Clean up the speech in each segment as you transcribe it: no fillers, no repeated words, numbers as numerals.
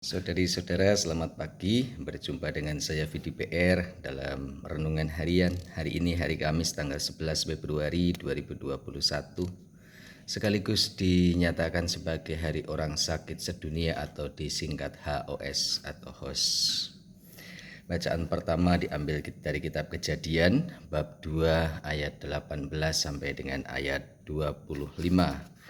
Saudari-saudara, selamat pagi. Berjumpa dengan saya Vidi PR dalam renungan harian. Hari ini hari Kamis tanggal 11 Februari 2021. Sekaligus dinyatakan sebagai Hari Orang Sakit Sedunia atau disingkat HOS atau HOS. Bacaan pertama diambil dari kitab Kejadian bab 2 ayat 18 sampai dengan ayat 25.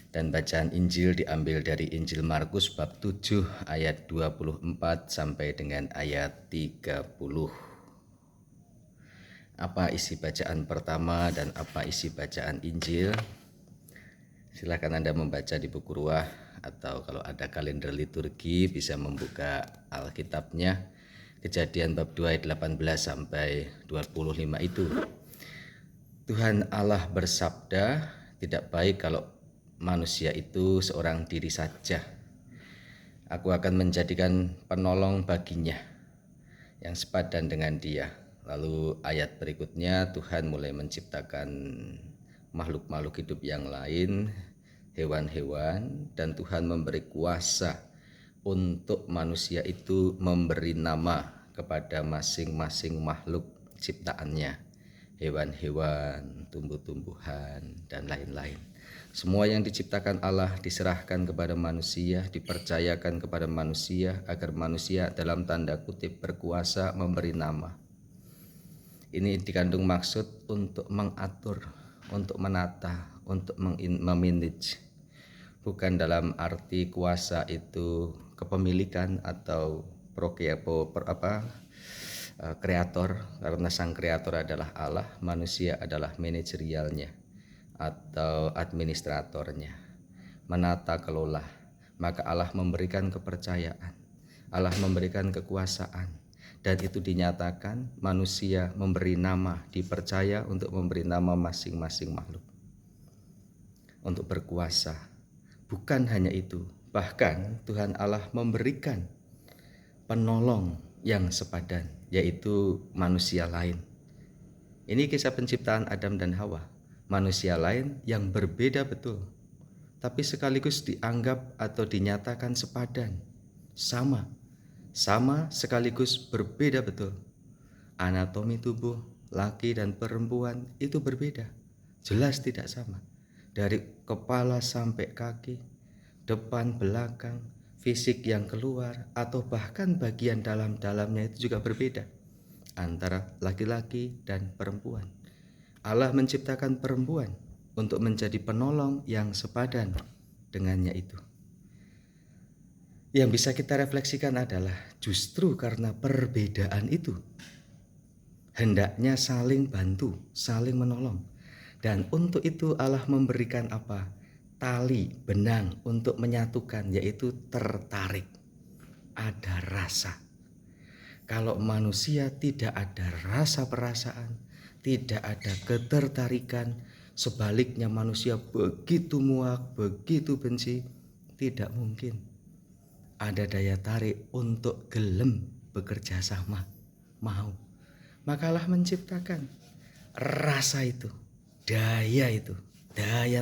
Dan bacaan Injil diambil dari Injil Markus bab 7 ayat 24 sampai dengan ayat 30. Apa isi bacaan pertama dan apa isi bacaan Injil? Silakan Anda membaca di buku ruah atau kalau ada kalender liturgi bisa membuka Alkitabnya. Kejadian bab 2 ayat 18 sampai 25 itu. Tuhan Allah bersabda, tidak baik kalau manusia itu seorang diri saja. Aku akan menjadikan penolong baginya yang sepadan dengan dia. Lalu ayat berikutnya Tuhan mulai menciptakan makhluk-makhluk hidup yang lain, hewan-hewan, dan Tuhan memberi kuasa untuk manusia itu memberi nama kepada masing-masing makhluk ciptaannya. Hewan-hewan, tumbuh-tumbuhan, dan lain-lain. Semua yang diciptakan Allah diserahkan kepada manusia, dipercayakan kepada manusia agar manusia dalam tanda kutip berkuasa memberi nama. Ini dikandung maksud untuk mengatur, untuk menata, untuk memanage. Bukan dalam arti kuasa itu kepemilikan atau kreator, karena sang kreator adalah Allah, manusia adalah manajerialnya atau administratornya, menata kelola. Maka Allah memberikan kepercayaan, Allah memberikan kekuasaan, dan itu dinyatakan manusia memberi nama, dipercaya untuk memberi nama masing-masing makhluk untuk berkuasa. Bukan hanya itu, bahkan Tuhan Allah memberikan penolong yang sepadan, yaitu manusia lain. Ini kisah penciptaan Adam dan Hawa. Manusia lain yang berbeda betul, tapi sekaligus dianggap atau dinyatakan sepadan, sama sekaligus berbeda betul. Anatomi tubuh laki dan perempuan itu berbeda, jelas tidak sama. Dari kepala sampai kaki, depan belakang, fisik yang keluar, atau bahkan bagian dalam-dalamnya itu juga berbeda antara laki-laki dan perempuan. Allah menciptakan perempuan untuk menjadi penolong yang sepadan dengannya itu. Yang bisa kita refleksikan adalah justru karena perbedaan itu hendaknya saling bantu, saling menolong. Dan untuk itu Allah memberikan apa? Tali benang untuk menyatukan, yaitu tertarik. Ada rasa. Kalau manusia tidak ada rasa perasaan, tidak ada ketertarikan, sebaliknya manusia begitu muak, begitu benci, tidak mungkin ada daya tarik untuk gelem bekerja sama, mau. Maka Allah menciptakan rasa itu, daya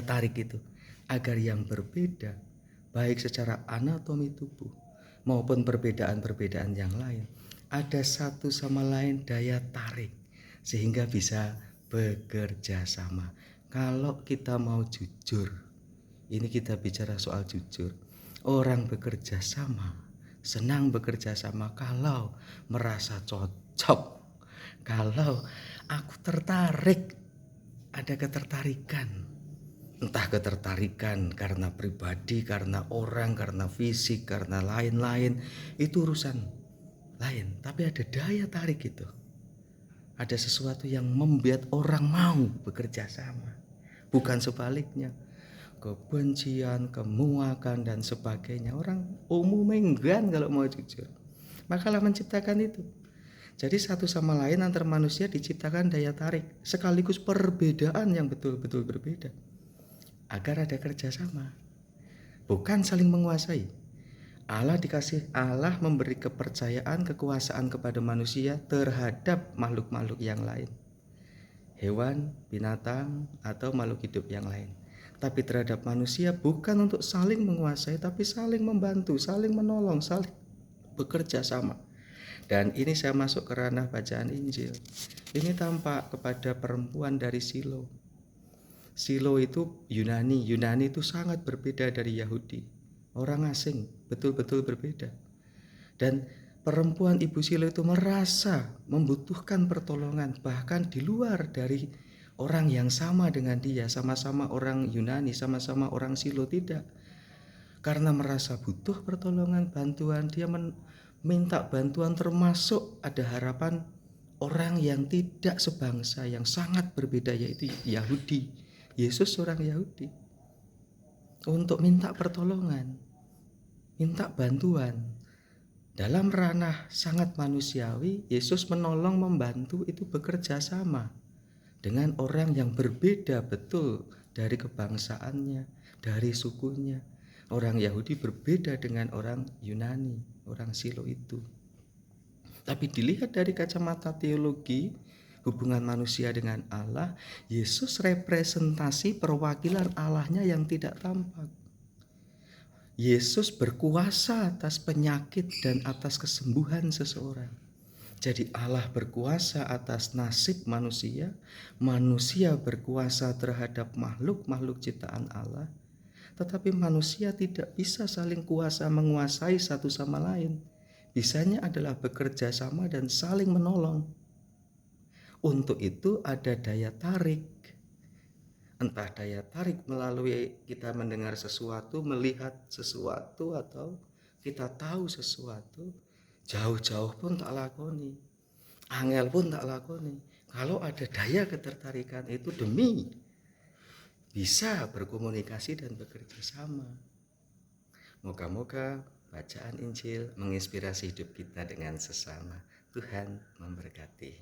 tarik itu, agar yang berbeda, baik secara anatomi tubuh maupun perbedaan-perbedaan yang lain, ada satu sama lain daya tarik sehingga bisa bekerja sama. Kalau kita mau jujur, ini kita bicara soal jujur. Orang bekerja sama, senang bekerja sama kalau merasa cocok. Kalau aku tertarik, ada ketertarikan. Entah ketertarikan karena pribadi, karena orang, karena fisik, karena lain-lain, itu urusan lain. Tapi ada daya tarik itu. Ada sesuatu yang membuat orang mau bekerja sama. Bukan sebaliknya. Kebencian, kemuakan, dan sebagainya. Orang umum enggan kalau mau jujur. Makalah menciptakan itu. Jadi satu sama lain antar manusia diciptakan daya tarik, sekaligus perbedaan yang betul-betul berbeda, agar ada kerjasama, bukan saling menguasai. Allah memberi kepercayaan, kekuasaan kepada manusia terhadap makhluk-makhluk yang lain, hewan, binatang, atau makhluk hidup yang lain. Tapi terhadap manusia bukan untuk saling menguasai, tapi saling membantu, saling menolong, saling bekerja sama. Dan ini saya masuk ke ranah bacaan Injil. Ini tampak kepada perempuan dari Silo. Silo itu Yunani. Yunani itu sangat berbeda dari Yahudi. Orang asing, betul-betul berbeda. Dan perempuan Ibu Silo itu merasa membutuhkan pertolongan, bahkan di luar dari orang yang sama dengan dia, sama-sama orang Yunani, sama-sama orang Silo, tidak. Karena merasa butuh pertolongan, bantuan, dia minta bantuan, termasuk ada harapan orang yang tidak sebangsa, yang sangat berbeda, yaitu Yahudi. Yesus seorang Yahudi. Untuk minta pertolongan, minta bantuan. Dalam ranah sangat manusiawi, Yesus menolong, membantu, itu bekerja sama dengan orang yang berbeda betul dari kebangsaannya, dari sukunya. Orang Yahudi berbeda dengan orang Yunani, orang Silo itu. Tapi dilihat dari kacamata teologi, hubungan manusia dengan Allah, Yesus representasi perwakilan Allahnya yang tidak tampak. Yesus berkuasa atas penyakit dan atas kesembuhan seseorang. Jadi Allah berkuasa atas nasib manusia, manusia berkuasa terhadap makhluk-makhluk ciptaan Allah, tetapi manusia tidak bisa saling kuasa menguasai satu sama lain. Bisanya adalah bekerja sama dan saling menolong. Untuk itu ada daya tarik. Entah daya tarik melalui kita mendengar sesuatu, melihat sesuatu, atau kita tahu sesuatu, jauh-jauh pun tak lakoni, angel pun tak lakoni. Kalau ada daya ketertarikan itu demi bisa berkomunikasi dan bekerja sama. Moga-moga bacaan Injil menginspirasi hidup kita dengan sesama. Tuhan memberkati.